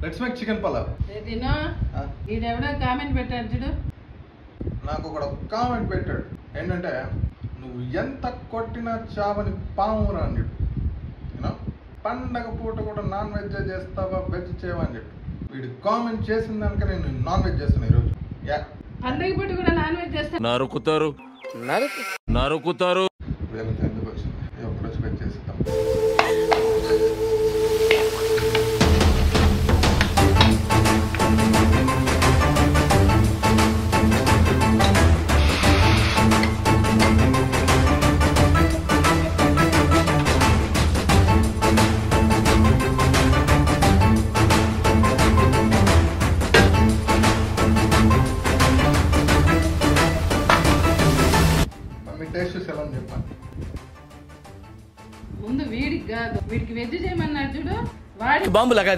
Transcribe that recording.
Let's make chicken pulao. తినో ఈడెవడో comment పెట్టాడు చూడు. నాకు ఒక కామెంట్ పెట్టాడు ఏంటంటే నువ్వు ఎంత కొట్టినా చావని పామురా అని చెప్పి. పండగ పూట కూడా నాన్ వెజ్ చేస్తావా వెజ్ చేయవా అని చెప్పి వీడు కామెంట్ చేసిన దానిక నేను నాన్ వెజ్ చేస్తాను ఈరోజు. పండగ పూట కూడా నాన్ వెజ్ చేస్తాను. నరుకుతారు వీళ్ళతో ఎందుకు వచ్చింది ఒకరోజు వెజ్ చేస్తాం. టేస్ట్ చూసి ఎలా అని చెప్పాను. ముందు వీడికి కాదు, వీడికి వెజ్ చేయమన్నాడు చూడు. వాడి బాంబు లగా